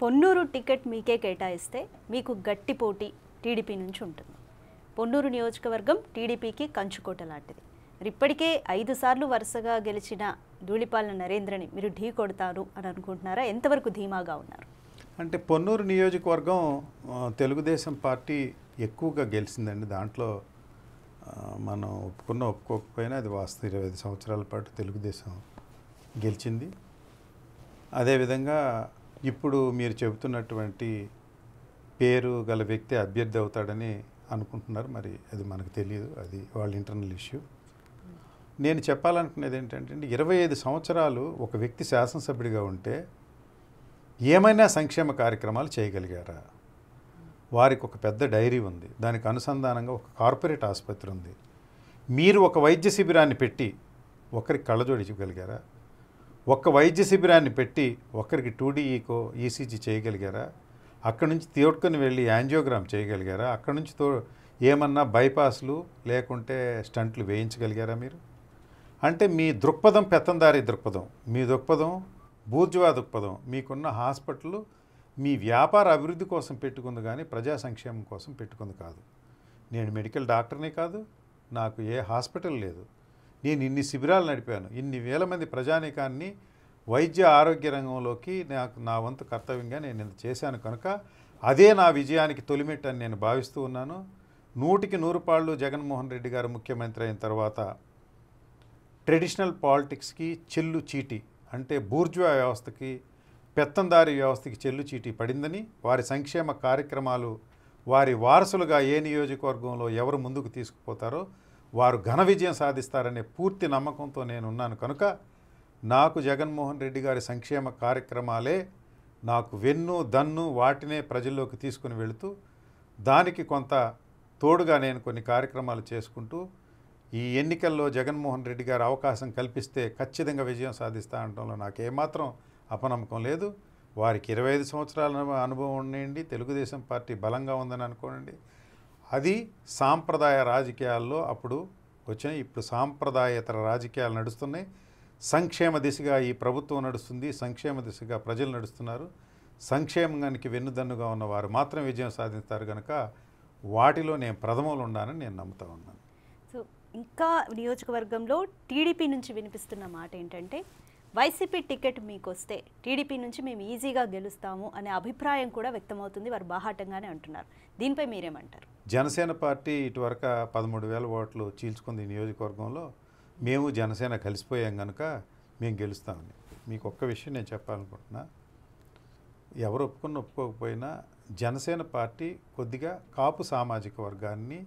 పొన్నూరు టికెట్ మీకే కేటాయిస్తే మీకు గట్టి పోటీ టీడీపీ నుంచి ఉంటుంది. పొన్నూరు నియోజకవర్గం టీడీపీకి కంచుకోట లాంటిది. ఇప్పటికే 5 సార్లు వరుసగా గెలిచిన ధూళిపాల నరేంద్రని మీరు ఢీ కొడతారు అని అనుకుంటున్నారా? ఎంతవరకు ధీమాగా ఉన్నారు? అంటే పొన్నూరు నియోజకవర్గం తెలుగుదేశం పార్టీ ఎక్కువగా గెలిచిందండి. దాంట్లో మనం ఒప్పుకోకపోయినా అది వాస్తవం. 25 సంవత్సరాల పాటు తెలుగుదేశం గెలిచింది. అదేవిధంగా ఇప్పుడు మీరు చెబుతున్నటువంటి పేరు గల వ్యక్తి అభ్యర్థి అవుతాడని అనుకుంటున్నారు. మరి అది మనకు తెలియదు, అది వాళ్ళ ఇంటర్నల్ ఇష్యూ. నేను చెప్పాలనుకునేది ఏంటంటే 25 సంవత్సరాలు ఒక వ్యక్తి శాసనసభ్యుడిగా ఉంటే ఏమైనా సంక్షేమ కార్యక్రమాలు చేయగలిగారా? వారికి ఒక పెద్ద డైరీ ఉంది, దానికి అనుసంధానంగా ఒక కార్పొరేట్ ఆసుపత్రి ఉంది. మీరు ఒక వైద్య శిబిరాన్ని పెట్టి ఒకరికి కళ్ళజోడించగలిగారా? ఒక్క వైద్య శిబిరాన్ని పెట్టి ఒకరికి 2DEకో ECG చేయగలిగారా? అక్కడి నుంచి తోడుకొని వెళ్ళి యాంజియోగ్రామ్ చేయగలిగారా? అక్కడి నుంచి ఏమన్నా బైపాస్లు లేకుంటే స్టంట్లు వేయించగలిగారా మీరు? అంటే మీ దృక్పథం పెత్తందారీ దృక్పథం, మీ దృక్పథం బూర్జువా దృక్పథం. మీకున్న హాస్పిటల్ మీ వ్యాపార అభివృద్ధి కోసం పెట్టుకుంది కానీ ప్రజా సంక్షేమం కోసం పెట్టుకుంది కాదు. నేను మెడికల్ డాక్టర్ని కాదు, నాకు ఏ హాస్పిటల్ లేదు. నేను ఇన్ని శిబిరాలు నడిపాను, ఇన్ని వేల మంది ప్రజానీకాన్ని వైద్య ఆరోగ్య రంగంలోకి నా వంతు కర్తవ్యంగా నేను ఇంత చేశాను కనుక అదే నా విజయానికి తొలిమెట్టు అని నేను భావిస్తూ ఉన్నాను. 100కి 100 పాళ్ళు జగన్మోహన్ రెడ్డి గారు ముఖ్యమంత్రి అయిన తర్వాత ట్రెడిషనల్ పాలిటిక్స్కి చెల్లు చీటి, అంటే బూర్జువా వ్యవస్థకి, పెత్తందారీ వ్యవస్థకి చెల్లు చీటి పడిందని, వారి సంక్షేమ కార్యక్రమాలు వారి వారసులుగా ఏ నియోజకవర్గంలో ఎవరు ముందుకు తీసుకుపోతారో వారు ఘన విజయం సాధిస్తారనే పూర్తి నమ్మకంతో నేనున్నాను కనుక నాకు జగన్మోహన్ రెడ్డి గారి సంక్షేమ కార్యక్రమాలే నాకు వెన్ను దన్ను, వాటినే ప్రజల్లోకి తీసుకుని వెళుతూ దానికి కొంత తోడుగా నేను కొన్ని కార్యక్రమాలు చేసుకుంటూ ఈ ఎన్నికల్లో జగన్మోహన్ రెడ్డి గారు అవకాశం కల్పిస్తే ఖచ్చితంగా విజయం సాధిస్తా అనడంలో నాకు ఏమాత్రం అపనమ్మకం లేదు. వారికి 25 సంవత్సరాల అనుభవం ఉండండి, తెలుగుదేశం పార్టీ బలంగా ఉందని అనుకోండి. అది సాంప్రదాయ రాజకీయాల్లో అప్పుడు వచ్చినాయి, ఇప్పుడు సాంప్రదాయేతర రాజకీయాలు నడుస్తున్నాయి. సంక్షేమ దిశగా ఈ ప్రభుత్వం నడుస్తుంది, సంక్షేమ దిశగా ప్రజలు నడుస్తున్నారు. సంక్షేమానికి వెన్నుదన్నుగా ఉన్న వారు మాత్రం విజయం సాధిస్తారు కనుక వాటిలో నేను ప్రథమంలో ఉన్నానని నేను నమ్ముతా ఉన్నాను. సో ఇంకా నియోజకవర్గంలో టీడీపీ నుంచి వినిపిస్తున్న మాట ఏంటంటే, వైసీపీ టికెట్ మీకు వస్తే టీడీపీ నుంచి మేము ఈజీగా గెలుస్తాము అనే అభిప్రాయం కూడా వ్యక్తమవుతుంది. వారు బాహాటంగానే అంటున్నారు. దీనిపై మీరేమంటారు? జనసేన పార్టీ ఇటువరకు 13,000 ఓట్లు చీల్చుకుంది ఈ నియోజకవర్గంలో. మేము జనసేన కలిసిపోయాం కనుక మేము గెలుస్తామని. మీకు ఒక్క విషయం నేను చెప్పాలనుకుంటున్నా. ఎవరు ఒప్పుకున్న ఒప్పుకోకపోయినా జనసేన పార్టీ కొద్దిగా కాపు సామాజిక వర్గాన్ని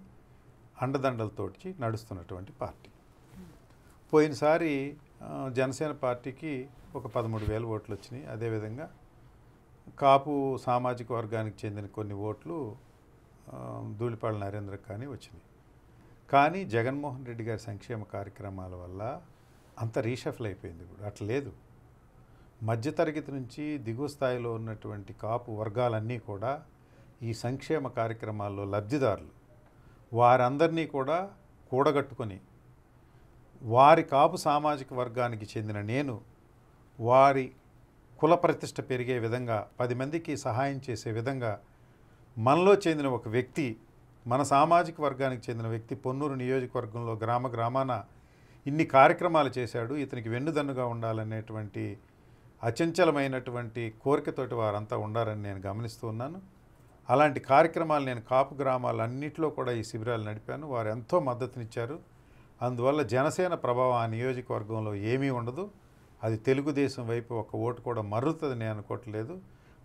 అండదండలతోటి నడుస్తున్నటువంటి పార్టీ. పోయినసారి జనసేన పార్టీకి ఒక 13,000 ఓట్లు వచ్చినాయి. అదేవిధంగా కాపు సామాజిక వర్గానికి చెందిన కొన్ని ఓట్లు ధూళిపాళ నరేంద్రకు కానీ వచ్చినాయి. కానీ జగన్మోహన్ రెడ్డి గారి సంక్షేమ కార్యక్రమాల వల్ల అంత రీషఫల్ అయిపోయింది. ఇప్పుడు అట్లా లేదు. మధ్యతరగతి నుంచి దిగువ స్థాయిలో ఉన్నటువంటి కాపు వర్గాలన్నీ కూడా ఈ సంక్షేమ కార్యక్రమాల్లో లబ్ధిదారులు. వారందరినీ కూడా కూడగట్టుకొని వారి కాపు సామాజిక వర్గానికి చెందిన నేను వారి కుల ప్రతిష్ట పెరిగే విధంగా 10 మందికి సహాయం చేసే విధంగా మనలో చెందిన ఒక వ్యక్తి, మన సామాజిక వర్గానికి చెందిన వ్యక్తి పొన్నూరు నియోజకవర్గంలో గ్రామాన ఇన్ని కార్యక్రమాలు చేశాడు, ఇతనికి వెన్నుదన్నుగా ఉండాలనేటువంటి అచంచలమైనటువంటి కోరికతోటి వారంతా ఉండాలని నేను గమనిస్తూ ఉన్నాను. అలాంటి కార్యక్రమాలు నేను కాపు గ్రామాలన్నింటిలో కూడా ఈ శిబిరాలు నడిపాను. వారు ఎంతో మద్దతునిచ్చారు. అందువల్ల జనసేన ప్రభావం ఆ నియోజకవర్గంలో ఏమీ ఉండదు. అది తెలుగుదేశం వైపు ఒక ఓటు కూడా మర్రుతుంది నేను అనుకోవట్లేదు.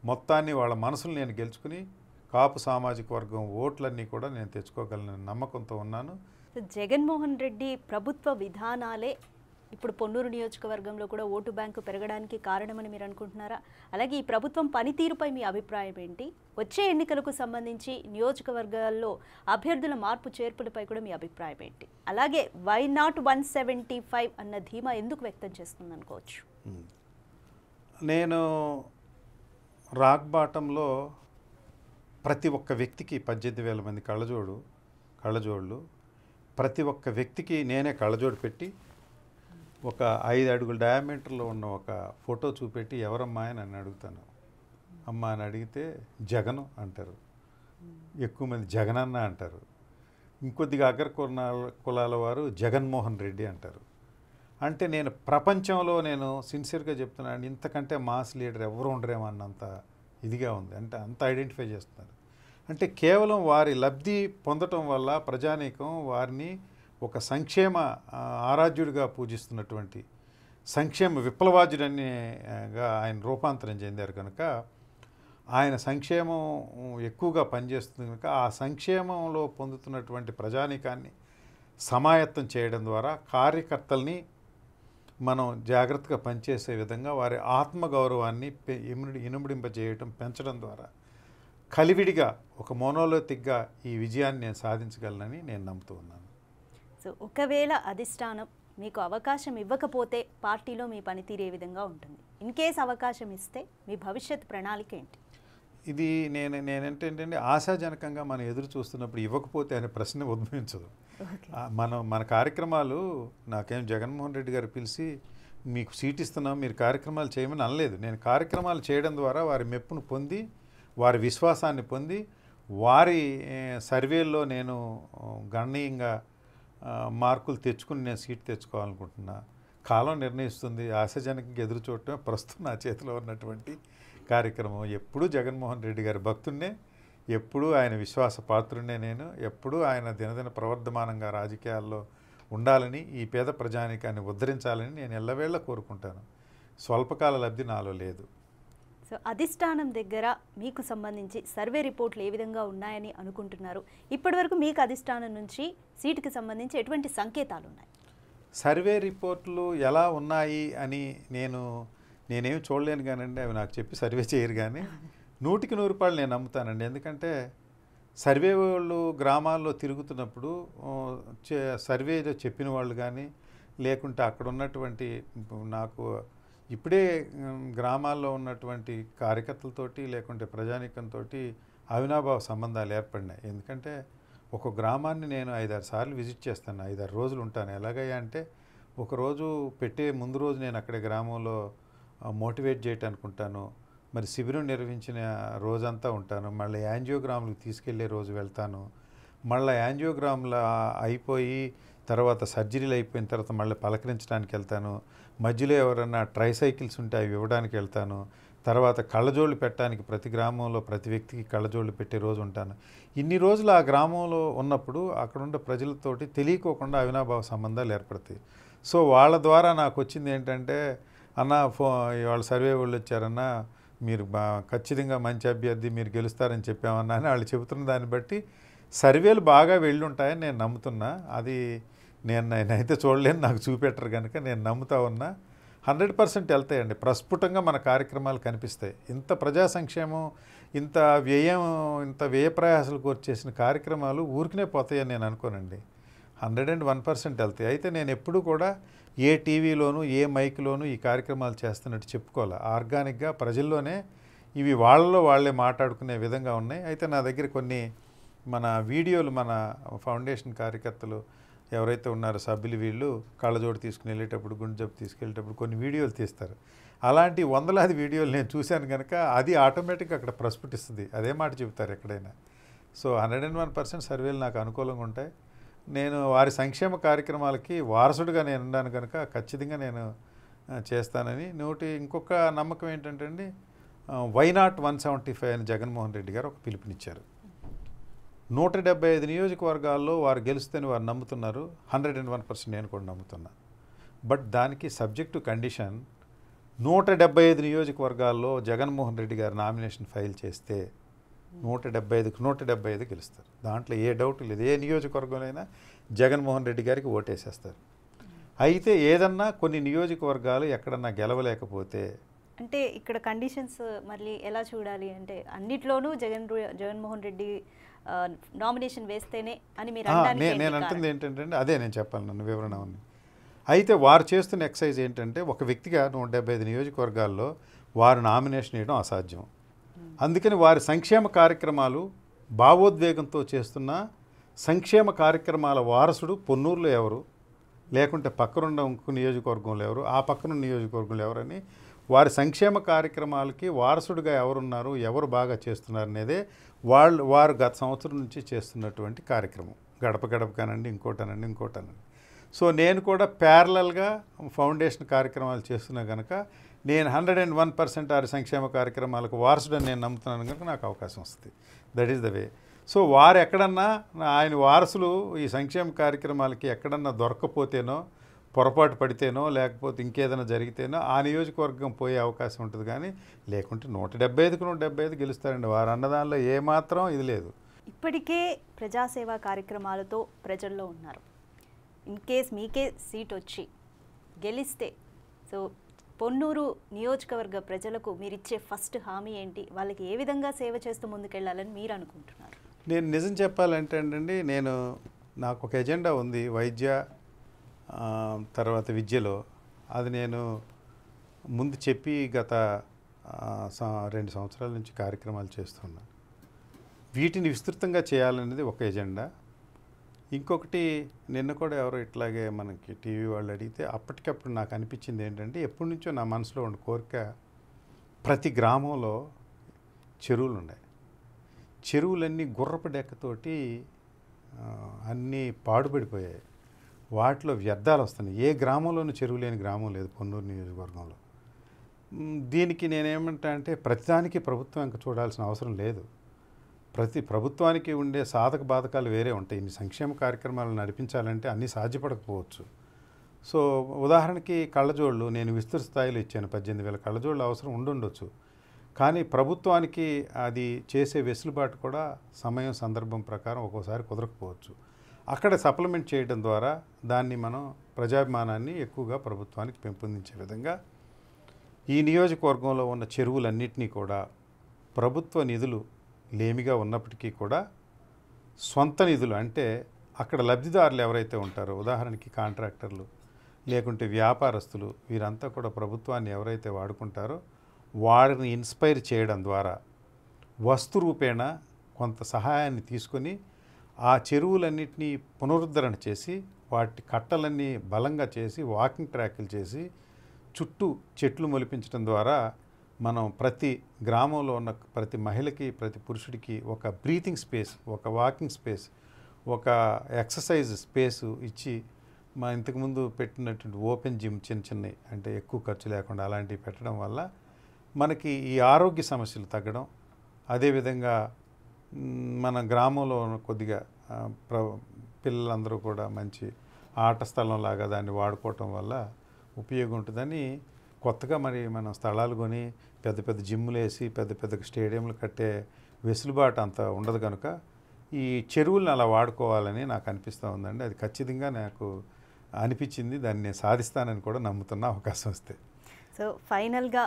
మొత్తాన్ని వాళ్ళ మనసులు నేను గెలుచుకుని కాపు సామాజిక వర్గం ఓట్లన్నీ కూడా నేను తెచ్చుకోగలనని నమ్మకంతో ఉన్నాను. జగన్మోహన్ రెడ్డి ప్రభుత్వ విధానాలే ఇప్పుడు పొన్నూరు నియోజకవర్గంలో కూడా ఓటు బ్యాంకు పెరగడానికి కారణమని మీరు అనుకుంటున్నారా? అలాగే ఈ ప్రభుత్వం పనితీరుపై మీ అభిప్రాయం ఏంటి? వచ్చే ఎన్నికలకు సంబంధించి నియోజకవర్గాల్లో అభ్యర్థుల మార్పు చేర్పులపై కూడా మీ అభిప్రాయం ఏంటి? అలాగే వై నాట్ 175 అన్న ధీమా ఎందుకు వ్యక్తం చేస్తుంది అనుకోవచ్చు? నేను రాక్ బాటంలో ప్రతి ఒక్క వ్యక్తికి 18,000 మంది కళ్ళజోళ్ళు ప్రతి ఒక్క వ్యక్తికి నేనే కళ్ళజోడు పెట్టి ఒక 5 అడుగుల డయామీటర్లో ఉన్న ఒక ఫోటో చూపెట్టి ఎవరమ్మా అని నన్ను అడుగుతాను. అమ్మ అని అడిగితే జగను అంటారు, ఎక్కువ మంది జగనన్న అంటారు. ఇంకొద్దిగా అగ్ర కులాల వారు జగన్మోహన్ రెడ్డి అంటారు. అంటే నేను ప్రపంచంలో నేను సిన్సియర్గా చెప్తున్నాను, ఇంతకంటే మాస్ లీడర్ ఎవరు ఉండరేమో అన్నంత ఇదిగా ఉంది. అంటే అంత ఐడెంటిఫై చేస్తున్నారు. అంటే కేవలం వారి లబ్ధి పొందటం వల్ల ప్రజానీకం వారిని ఒక సంక్షేమ ఆరాధ్యుడిగా పూజిస్తున్నటువంటి సంక్షేమ విప్లవాజుడనిగా ఆయన రూపాంతరం చెందారు కనుక ఆయన సంక్షేమం ఎక్కువగా పనిచేస్తుంది కనుక ఆ సంక్షేమంలో పొందుతున్నటువంటి ప్రజానీకాన్ని సమాయత్తం చేయడం ద్వారా కార్యకర్తల్ని మనం జాగ్రత్తగా పనిచేసే విధంగా వారి ఆత్మగౌరవాన్ని ఇనుమడింపజేయటం పెంచడం ద్వారా కలివిడిగా ఒక మోనోలిథిక్గా ఈ విజయాన్ని నేను సాధించగలనని నేను నమ్ముతూ ఉన్నాను. సో ఒకవేళ అధిష్టానం మీకు అవకాశం ఇవ్వకపోతే పార్టీలో మీ పనితీరు ఏ విధంగా ఉంటుంది? ఇన్ కేస్ అవకాశం ఇస్తే మీ భవిష్యత్ ప్రణాళిక ఏంటి? ఇది నేనేంటంటే ఆశాజనకంగా మనం ఎదురు చూస్తున్నప్పుడు ఇవ్వకపోతే అనే ప్రశ్న ఉద్భవించదు. మన కార్యక్రమాలు నాకేం జగన్మోహన్ రెడ్డి గారు పిలిచి మీకు సీట్ ఇస్తున్నాం మీరు కార్యక్రమాలు చేయమని అనలేదు. నేను కార్యక్రమాలు చేయడం ద్వారా వారి మెప్పును పొంది వారి విశ్వాసాన్ని పొంది వారి సర్వేల్లో నేను గణనీయంగా మార్కులు తెచ్చుకుని నేను సీట్ తెచ్చుకోవాలనుకుంటున్నా. కాలం నిర్ణయిస్తుంది. ఆశాజనకంగా ఎదురు చూడటమే ప్రస్తుతం నా చేతిలో ఉన్నటువంటి కార్యక్రమం. ఎప్పుడూ జగన్మోహన్ రెడ్డి గారి భక్తున్నే, ఎప్పుడూ ఆయన విశ్వాస పాత్రున్నే నేను, ఎప్పుడూ ఆయన దినదిన ప్రవర్ధమానంగా రాజకీయాల్లో ఉండాలని, ఈ పేద ప్రజానీకాన్ని ఉద్ధరించాలని నేను ఎల్లవేళ కోరుకుంటాను. స్వల్పకాల లబ్ధి నాలో లేదు. సో అధిష్టానం దగ్గర మీకు సంబంధించి సర్వే రిపోర్ట్లు ఏ విధంగా ఉన్నాయని అనుకుంటున్నారు? ఇప్పటివరకు మీకు అధిష్టానం నుంచి సీటుకి సంబంధించి ఎటువంటి సంకేతాలు ఉన్నాయి? సర్వే రిపోర్ట్లు ఎలా ఉన్నాయి అని నేనేమి చూడలేను కానండి. అవి నాకు చెప్పి సర్వే చేయరు. కానీ 100కి 100 నేను నమ్ముతానండి. ఎందుకంటే సర్వే వాళ్ళు గ్రామాల్లో తిరుగుతున్నప్పుడు సర్వే చెప్పిన వాళ్ళు కానీ, లేకుంటే అక్కడ ఉన్నటువంటి నాకు ఇప్పుడే గ్రామాల్లో ఉన్నటువంటి కార్యకర్తలతోటి, లేకుంటే ప్రజానీకంతో అవినాభావ సంబంధాలు ఏర్పడినాయి. ఎందుకంటే ఒక గ్రామాన్ని నేను 5-6 సార్లు విజిట్ చేస్తాను, 5-6 రోజులు ఉంటాను. ఎలాగయ్యా అంటే ఒకరోజు పెట్టే ముందు రోజు నేను అక్కడ గ్రామంలో మోటివేట్ చేయటానికి ఉంటాను, మరి శిబిరం నిర్వహించిన రోజంతా ఉంటాను, మళ్ళీ యాంజియోగ్రాములకు తీసుకెళ్లే రోజు వెళ్తాను, మళ్ళీ యాంజియోగ్రాములు అయిపోయి తర్వాత సర్జరీలు అయిపోయిన తర్వాత మళ్ళీ పలకరించడానికి వెళ్తాను, మధ్యలో ఎవరన్నా ట్రైసైకిల్స్ ఉంటే అవి ఇవ్వడానికి వెళ్తాను, తర్వాత కళ్ళజోళ్ళు పెట్టడానికి ప్రతి గ్రామంలో ప్రతి వ్యక్తికి కళ్ళజోళ్ళు పెట్టే రోజు ఉంటాను. ఇన్ని రోజులు ఆ గ్రామంలో ఉన్నప్పుడు అక్కడుండే ప్రజలతోటి తెలియకోకుండా అవినాభావ సంబంధాలు ఏర్పడతాయి. సో వాళ్ళ ద్వారా నాకు వచ్చింది ఏంటంటే, అన్న ఇవాళ సర్వే వాళ్ళు వచ్చారన్నా, మీరు ఖచ్చితంగా మంచి అభ్యర్థి, మీరు గెలుస్తారని చెప్పామన్నా అని వాళ్ళు చెబుతున్న దాన్ని బట్టి సర్వేలు బాగా వెళ్ళి ఉంటాయని నేను నమ్ముతున్నా. అది నేనైతే చూడలేను, నాకు చూపెట్టరు కనుక నేను నమ్ముతా ఉన్నా. 100% వెళ్తాయండి. ప్రస్ఫుటంగా మన కార్యక్రమాలు కనిపిస్తాయి. ఇంత ప్రజా సంక్షేమం, ఇంత వ్యయ ప్రయాసాలు కోర్చి చేసిన కార్యక్రమాలు ఊరికనే పోతాయని నేను అనుకోనండి. 101% వెళ్తాయి. అయితే నేను ఎప్పుడూ కూడా ఏ టీవీలోనూ ఏ మైక్లోనూ ఈ కార్యక్రమాలు చేస్తున్నట్టు చెప్పుకోవాలి. ఆర్గానిక్గా ప్రజల్లోనే ఇవి వాళ్ళలో వాళ్ళే మాట్లాడుకునే విధంగా ఉన్నాయి. అయితే నా దగ్గర కొన్ని మన వీడియోలు, మన ఫౌండేషన్ కార్యకర్తలు ఎవరైతే ఉన్నారో సభ్యులు, వీళ్ళు కళ్ళజోడు తీసుకుని వెళ్ళేటప్పుడు, గుండె జబ్బు తీసుకెళ్ళేటప్పుడు కొన్ని వీడియోలు తీస్తారు. అలాంటి వందలాది వీడియోలు నేను చూశాను కనుక అది ఆటోమేటిక్గా అక్కడ ప్రస్ఫుటిస్తుంది. అదే మాట చెబుతారు ఎక్కడైనా. సో 101% సర్వేలు నాకు అనుకూలంగా ఉంటాయి. నేను వారి సంక్షేమ కార్యక్రమాలకి వారసుడిగా నేను ఉన్నాను కనుక ఖచ్చితంగా నేను చేస్తానని. ఇంకొక నమ్మకం ఏంటంటే అండి, వై నాట్ 175 అని జగన్మోహన్ రెడ్డి గారు ఒక పిలుపునిచ్చారు. 175 నియోజకవర్గాల్లో వారు గెలుస్తేనే వారు నమ్ముతున్నారు. 101% నేను కూడా నమ్ముతున్నా. బట్ దానికి సబ్జెక్టు కండిషన్, 175 నియోజకవర్గాల్లో జగన్మోహన్ రెడ్డి గారు నామినేషన్ ఫైల్ చేస్తే 175కి 175 గెలుస్తారు. దాంట్లో ఏ డౌట్ లేదు. ఏ నియోజకవర్గంలో జగన్మోహన్ రెడ్డి గారికి ఓటేసేస్తారు. అయితే ఏదన్నా కొన్ని నియోజకవర్గాలు ఎక్కడన్నా గెలవలేకపోతే, అంటే ఇక్కడ కండిషన్స్ మళ్ళీ ఎలా చూడాలి అంటే, అన్నిట్లోనూ జగన్మోహన్ రెడ్డి నామినేషన్ వేస్తేనే అని మీరు నేను అంటుంది ఏంటంటే, అదే నేను చెప్పాలి, నన్ను వివరణ ఉంది. అయితే వారు చేస్తున్న ఎక్సైజ్ ఏంటంటే, ఒక వ్యక్తిగా 175 నియోజకవర్గాల్లో వారు నామినేషన్ వేయడం అసాధ్యం. అందుకని వారి సంక్షేమ కార్యక్రమాలు భావోద్వేగంతో చేస్తున్న సంక్షేమ కార్యక్రమాల వారసుడు పొన్నూరులో ఎవరు, లేకుంటే పక్కనున్న ఇంకో నియోజకవర్గంలో ఎవరు, ఆ పక్కనున్న నియోజకవర్గంలో ఎవరని వారి సంక్షేమ కార్యక్రమాలకి వారసుడిగా ఎవరున్నారు, ఎవరు బాగా చేస్తున్నారు అనేదే వారు గత సంవత్సరం నుంచి చేస్తున్నటువంటి కార్యక్రమం. గడప గడప కానండి, ఇంకోటనండి. సో నేను కూడా ప్యారలల్గా ఫౌండేషన్ కార్యక్రమాలు చేస్తున్నా కనుక నేను 101% వారి సంక్షేమ కార్యక్రమాలకు వారసుడని నేను నమ్ముతున్నాను కనుక నాకు అవకాశం వస్తుంది. That is the way. So వారు ఎక్కడన్నా ఆయన వారసులు ఈ సంక్షేమ కార్యక్రమాలకి ఎక్కడన్నా దొరక్కపోతేనో, పొరపాటు పడితేనో, లేకపోతే ఇంకేదైనా జరిగితేనో ఆ నియోజకవర్గం పోయే అవకాశం ఉంటుంది. కానీ లేకుంటే 175కి 175 గెలుస్తారండి. వారు అన్నదానిలో ఏమాత్రం ఇది లేదు. ఇప్పటికే ప్రజాసేవా కార్యక్రమాలతో ప్రజల్లో ఉన్నారు. ఇన్ కేస్ మీకే సీట్ వచ్చి గెలిస్తే, సో పొన్నూరు నియోజకవర్గ ప్రజలకు మీరిచ్చే ఫస్ట్ హామీ ఏంటి? వాళ్ళకి ఏ విధంగా సేవ చేస్తూ ముందుకెళ్ళాలని మీరు అనుకుంటున్నారు? నేను నిజం చెప్పాలంటే అండి, నాకు ఒక ఎజెండా ఉంది వైద్య తర్వాత విద్యలో. అది నేను ముందు చెప్పి గత 2 సంవత్సరాల నుంచి కార్యక్రమాలు చేస్తున్నాను. వీటిని విస్తృతంగా చేయాలనేది ఒక ఎజెండా. ఇంకొకటి, నిన్న కూడా ఎవరో ఇట్లాగే మనకి టీవీ వాళ్ళు అడిగితే అప్పటికప్పుడు నాకు అనిపించింది ఏంటంటే, ఎప్పటి నుంచో నా మనసులో ఉన్న కోరిక, ప్రతి గ్రామంలో చెరువులు ఉన్నాయి. చెరువులన్నీ గుర్రపు డెక్కతోటి అన్నీ పాడుపడిపోయాయి. వాటిలో వ్యర్థాలు వస్తున్నాయి. ఏ గ్రామంలోనూ చెరువు లేని గ్రామం లేదు పొన్నూరు నియోజకవర్గంలో. దీనికి నేనేమంటా అంటే ప్రతిదానికి ప్రభుత్వం ఇంక చూడాల్సిన అవసరం లేదు. ప్రతి ప్రభుత్వానికి ఉండే సాధక బాధకాలు వేరే ఉంటాయి. ఇన్ని సంక్షేమ కార్యక్రమాలు నడిపించాలంటే అన్నీ సాధ్యపడకపోవచ్చు. సో ఉదాహరణకి కళ్ళజోళ్ళు నేను విస్తృత స్థాయిలో ఇచ్చాను. 18,000 కళ్ళజోళ్ళు అవసరం ఉండుండొచ్చు. కానీ ప్రభుత్వానికి అది చేసే వెసులుబాటు కూడా సమయం సందర్భం ప్రకారం ఒక్కోసారి కుదరకపోవచ్చు. అక్కడ సప్లిమెంట్ చేయడం ద్వారా దాన్ని మనం ప్రజాభిమానాన్ని ఎక్కువగా ప్రభుత్వానికి పెంపొందించే విధంగా ఈ నియోజకవర్గంలో ఉన్న చెరువులన్నింటినీ కూడా ప్రభుత్వ నిధులు లేమిగా ఉన్నప్పటికీ కూడా సొంత నిధులు అంటే అక్కడ లబ్ధిదారులు ఎవరైతే ఉంటారో ఉదాహరణకి కాంట్రాక్టర్లు లేకుంటే వ్యాపారస్తులు వీరంతా కూడా ప్రభుత్వాన్ని ఎవరైతే వాడుకుంటారో వారిని ఇన్స్పైర్ చేయడం ద్వారా వస్తు రూపేణ కొంత సహాయాన్ని తీసుకొని ఆ చెరువులన్నింటినీ పునరుద్ధరణ చేసి వాటి కట్టలన్నీ బలంగా చేసి వాకింగ్ ట్రాక్లు చేసి చుట్టూ చెట్లు మొలిపించడం ద్వారా మనం ప్రతి గ్రామంలో ఉన్న ప్రతి మహిళకి ప్రతి పురుషుడికి ఒక బ్రీతింగ్ స్పేస్, ఒక వాకింగ్ స్పేస్, ఒక ఎక్సర్సైజ్ స్పేసు ఇచ్చి మా ఇంతకుముందు పెట్టినటువంటి ఓపెన్ జిమ్ చిన్నవి అంటే ఎక్కువ ఖర్చు లేకుండా అలాంటివి పెట్టడం వల్ల మనకి ఈ ఆరోగ్య సమస్యలు తగ్గడం, అదేవిధంగా మన గ్రామంలో కొద్దిగా పిల్లలందరూ కూడా మంచి ఆట స్థలంలాగా దాన్ని వాడుకోవటం వల్ల ఉపయోగం ఉంటుందని కొత్తగా మరి మనం స్థలాలు కొని పెద్ద పెద్ద జిమ్ములు వేసి పెద్ద పెద్ద స్టేడియంలు కట్టే వెసులుబాటు అంత ఉండదు కనుక ఈ చెరువులను అలా వాడుకోవాలని నాకు అనిపిస్తూ ఉందండి. అది ఖచ్చితంగా నాకు అనిపించింది. దాన్ని నేను సాధిస్తానని కూడా నమ్ముతున్న అవకాశం వస్తే. సో ఫైనల్గా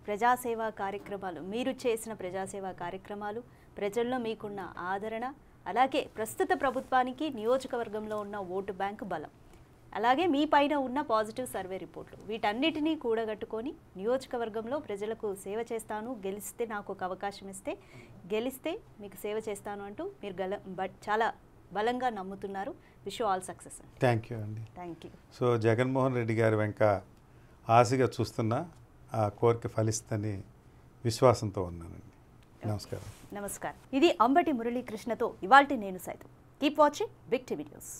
ప్రజాసేవా కార్యక్రమాలు, మీరు చేసిన ప్రజాసేవా కార్యక్రమాలు, ప్రజల్లో మీకున్న ఆదరణ, అలాగే ప్రస్తుత ప్రభుత్వానికి నియోజకవర్గంలో ఉన్న ఓటు బ్యాంకు బలం, అలాగే మీ పైన ఉన్న పాజిటివ్ సర్వే రిపోర్ట్లు, వీటన్నిటినీ కూడగట్టుకొని నియోజకవర్గంలో ప్రజలకు సేవ చేస్తాను, గెలిస్తే నాకు ఒక అవకాశం ఇస్తే గెలిస్తే మీకు సేవ చేస్తాను అంటూ మీరు చాలా బలంగా నమ్ముతున్నారు. Wish you all success. Thank you అండి. Thank you. So Jaganmohan Reddy గారి వెంక ఆశగా చూస్తున్నా ఆ కోరిక ఫలిస్తుందని విశ్వాసంతో ఉన్నానండి. నమస్కారం. నమస్కారం. ఇది అంబటి మురళీకృష్ణతో ఇవాల్టి నేను సైతం. Keep watching Big TV news.